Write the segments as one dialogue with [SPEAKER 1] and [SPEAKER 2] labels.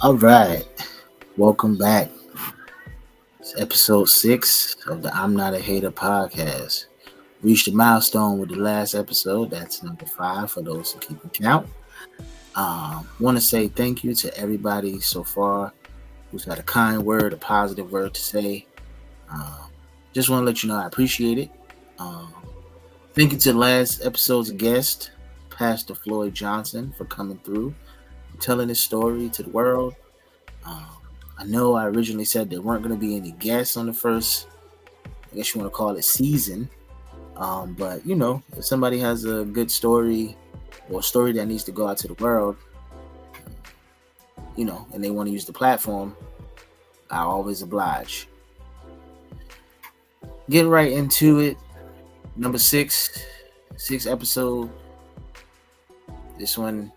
[SPEAKER 1] All right, welcome back. It's episode 6 of the I'm Not a Hater podcast. Reached a milestone with the last episode. That's number 5 for those who keep count. Want to say thank you to everybody so far who's had a kind word, a positive word to say. Um, just want to let you know I appreciate it. Um, Thank you to last episode's guest, Pastor Floyd Johnson, for coming through, telling his story to the world. Um, I know I originally said there weren't going to be any guests on the first, I guess you want to call it season. But if somebody has a good story or a story that needs to go out to the world, and they want to use the platform, I always oblige. Get right into it. Number six episode. This one,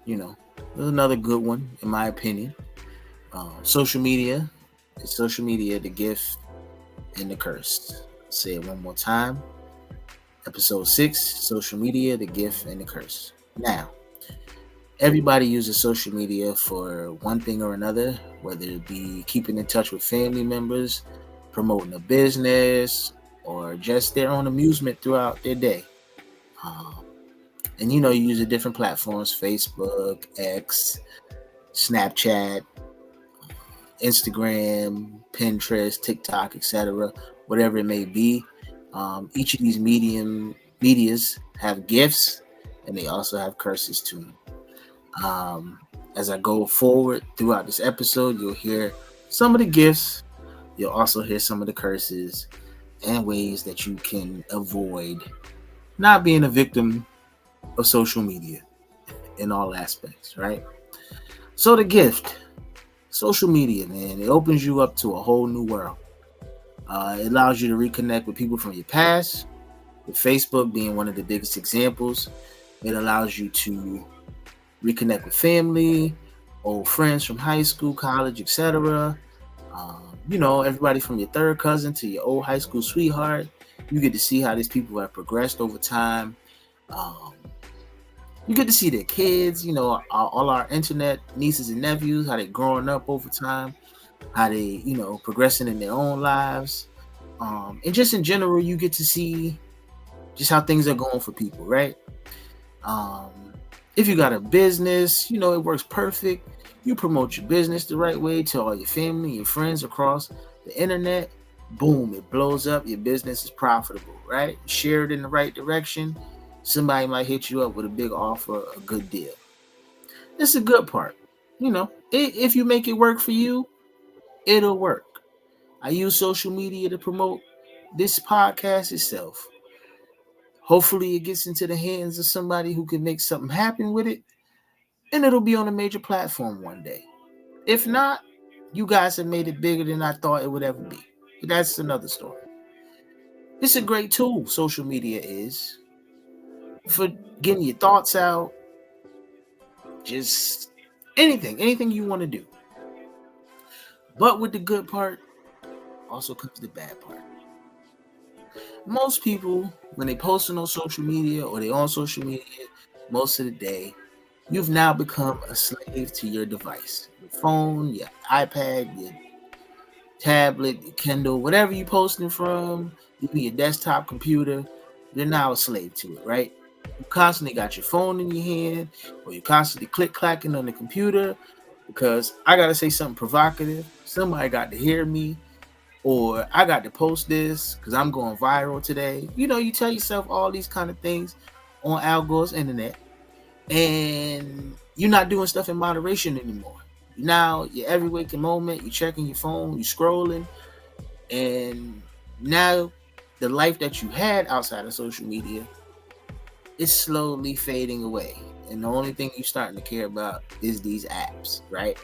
[SPEAKER 1] another good one in my opinion. Social media. Is social media the gift and the curse? I'll say it one more time. Episode 6, social media, the gift and the curse. Now, everybody uses social media for one thing or another, whether it be keeping in touch with family members, promoting a business, or just their own amusement throughout their day. And you use the different platforms: Facebook, X, Snapchat, Instagram, Pinterest, TikTok, etc., whatever it may be. Each of these medias have gifts, and they also have curses to them. As I go forward throughout this episode, you'll hear some of the gifts. You'll also hear some of the curses and ways that you can avoid not being a victim of social media in all aspects, right? So the gift. Social media, man, it opens you up to a whole new world. It allows you to reconnect with people from your past, with Facebook being one of the biggest examples. It allows you to reconnect with family, old friends from high school, college, etc. Everybody from your third cousin to your old high school sweetheart. You get to see how these people have progressed over time. You get to see their kids, all our internet nieces and nephews, how they're growing up over time, how they, progressing in their own lives. And just in general, you get to see just how things are going for people, right? If you got a business, it works perfect. You promote your business the right way to all your family, your friends across the internet. Boom, it blows up. Your business is profitable, right? Share it in the right direction. Somebody might hit you up with a big offer, a good deal. That's the good part. If you make it work for you, it'll work. I use social media to promote this podcast itself. Hopefully it gets into the hands of somebody who can make something happen with it, and it'll be on a major platform one day. If not, you guys have made it bigger than I thought it would ever be. But that's another story. It's a great tool, social media is, for getting your thoughts out, just anything you want to do. But with the good part, also comes the bad part. Most people, when they post on social media or they on social media most of the day, you've now become a slave to your device. Your phone, your iPad, your tablet, your Kindle, whatever you're posting from, even your desktop computer, you're now a slave to it, right? You constantly got your phone in your hand, or you're constantly click-clacking on the computer because I got to say something provocative. Somebody got to hear me, or I got to post this because I'm going viral today. You tell yourself all these kind of things on Al Gore's internet, and you're not doing stuff in moderation anymore. Now, your every waking moment, you're checking your phone, you're scrolling, and now the life that you had outside of social media is slowly fading away. And the only thing you're starting to care about is these apps, right?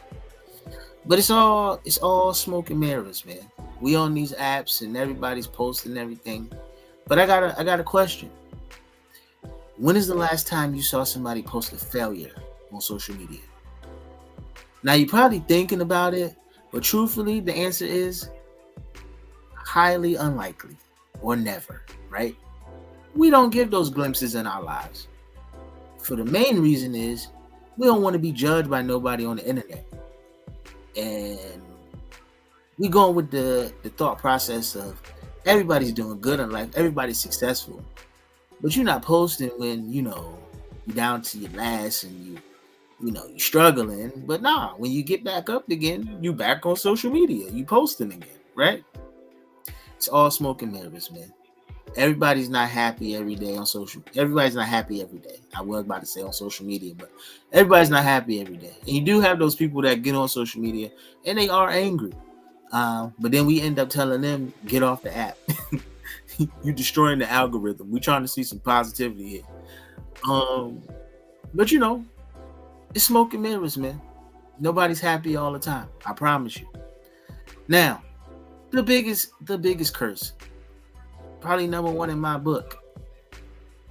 [SPEAKER 1] But it's all smoke and mirrors, man. We on these apps and everybody's posting everything. But I got a question. When is the last time you saw somebody post a failure on social media? Now you're probably thinking about it, but truthfully, the answer is highly unlikely or never, right? We don't give those glimpses in our lives. For the main reason is we don't want to be judged by nobody on the internet. And we going with the thought process of everybody's doing good in life, everybody's successful, but you're not posting when you're down to your last and you're struggling. But nah, when you get back up again, you back on social media, you posting again, right? It's all smoke and mirrors, man. Everybody's not happy every day on social. Everybody's not happy every day. I was about to say on social media, but everybody's not happy every day. And you do have those people that get on social media and they are angry. But then we end up telling them, get off the app. You're destroying the algorithm. We're trying to see some positivity here. But it's smoke and mirrors, man. Nobody's happy all the time. I promise you. Now, the biggest curse, probably number one in my book,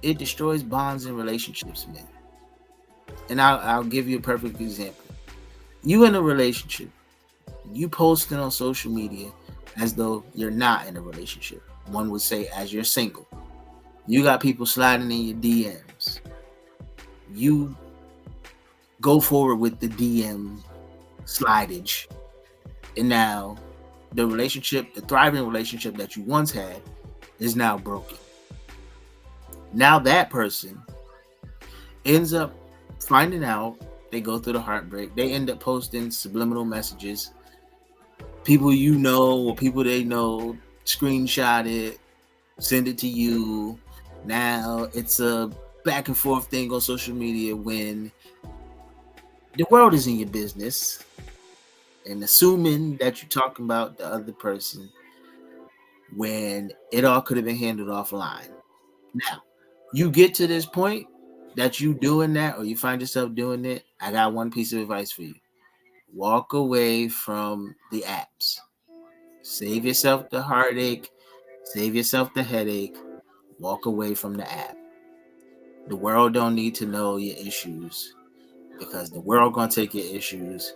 [SPEAKER 1] it destroys bonds and relationships, man. And I'll give you a perfect example. You in a relationship, you posting on social media as though you're not in a relationship. One would say as you're single. You got people sliding in your DMs. You go forward with the DM slidage. And now the relationship, the thriving relationship that you once had, is now broken. Now that person ends up finding out, they go through the heartbreak, they end up posting subliminal messages. People or people they know screenshot it, send it to you. Now it's a back and forth thing on social media when the world is in your business, and assuming that you're talking about the other person when it all could have been handled offline. Now, you get to this point that you doing that, or you find yourself doing it, I got one piece of advice for you. Walk away from the apps. Save yourself the heartache. Save yourself the headache. Walk away from the app. The world don't need to know your issues, because the world gonna take your issues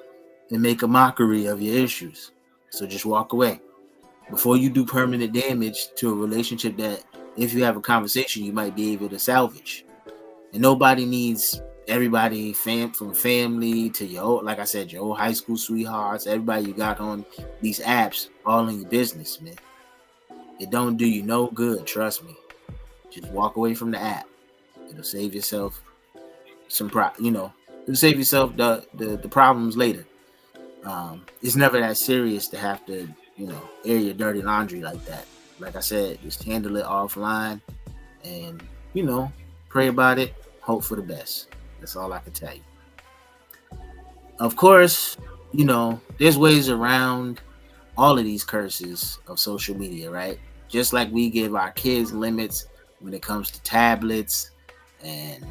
[SPEAKER 1] and make a mockery of your issues. So just walk away before you do permanent damage to a relationship that, if you have a conversation, you might be able to salvage. And nobody needs everybody, from family to your like I said, your old high school sweethearts, everybody you got on these apps, all in your business, man. It don't do you no good, trust me. Just walk away from the app. It'll save yourself it'll save yourself the problems later. It's never that serious to have to, air your dirty laundry like that. Like I said, just handle it offline and, pray about it, hope for the best. That's all I can tell you. Of course, there's ways around all of these curses of social media, right? Just like we give our kids limits when it comes to tablets and,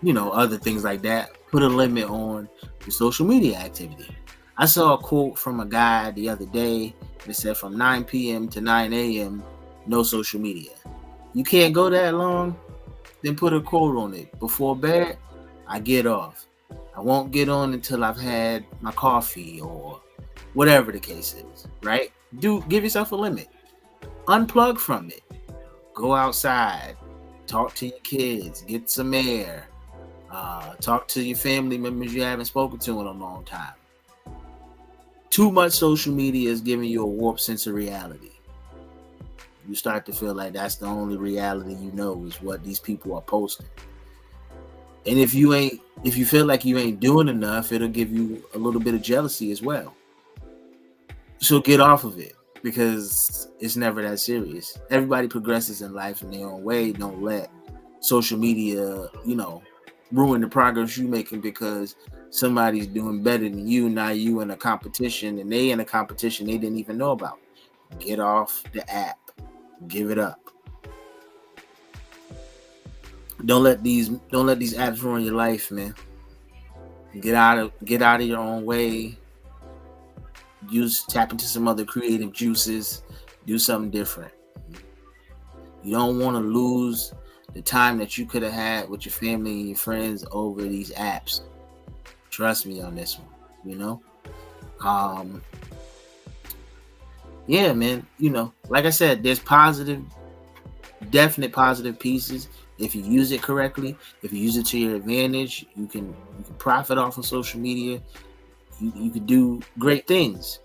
[SPEAKER 1] other things like that. Put a limit on the social media activity. I saw a quote from a guy the other day that said from 9 p.m. to 9 a.m., no social media. You can't go that long? Then put a quote on it. Before bed, I get off. I won't get on until I've had my coffee or whatever the case is, right? Give yourself a limit. Unplug from it. Go outside. Talk to your kids. Get some air. Talk to your family members you haven't spoken to in a long time. Too much social media is giving you a warped sense of reality. You start to feel like that's the only reality is what these people are posting. And if you feel like you ain't doing enough, it'll give you a little bit of jealousy as well. So get off of it, because it's never that serious. Everybody progresses in life in their own way. Don't let social media, ruin the progress you're making because somebody's doing better than you. Now you in a competition, and they in a competition they didn't even know about. Get off the app. Give it up. Don't let these apps ruin your life, man. Get out of your own way. Tap into some other creative juices. Do something different. You don't want to lose the time that you could have had with your family and your friends over these apps. Trust me on this one. Yeah, man. Like I said, there's definite positive pieces. If you use it correctly, if you use it to your advantage, you can profit off of social media. you could do great things.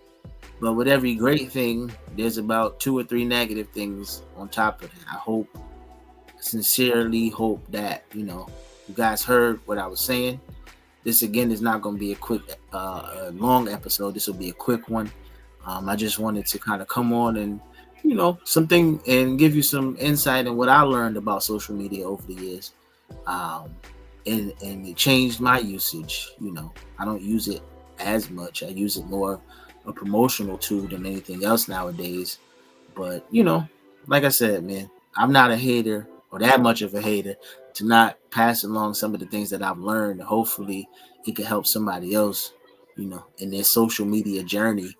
[SPEAKER 1] But with every great thing, there's about 2 or 3 negative things on top of it. Sincerely hope that you guys heard what I was saying. This again is not going to be a long episode. This will be a quick one. I just wanted to kind of come on and something and give you some insight in what I learned about social media over the years. Um, and it changed my usage. I don't use it as much. I use it more a promotional tool than anything else nowadays. But like I said, man, I'm not a hater or that much of a hater to not pass along some of the things that I've learned. Hopefully, it can help somebody else, in their social media journey,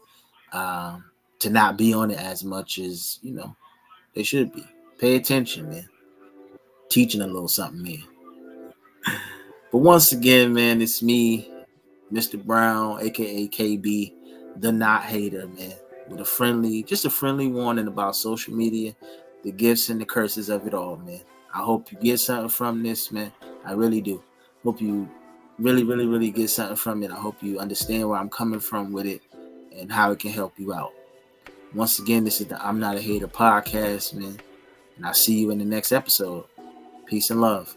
[SPEAKER 1] um, to not be on it as much as they should be. Pay attention, man. Teaching a little something, man. But once again, man, it's me, Mr. Brown, aka KB, the not hater, man. With just a friendly warning about social media, the gifts and the curses of it all, man. I hope you get something from this, man. I really do. Hope you really, really, really get something from it. I hope you understand where I'm coming from with it and how it can help you out. Once again, this is the I'm Not a Hater podcast, man. And I'll see you in the next episode. Peace and love.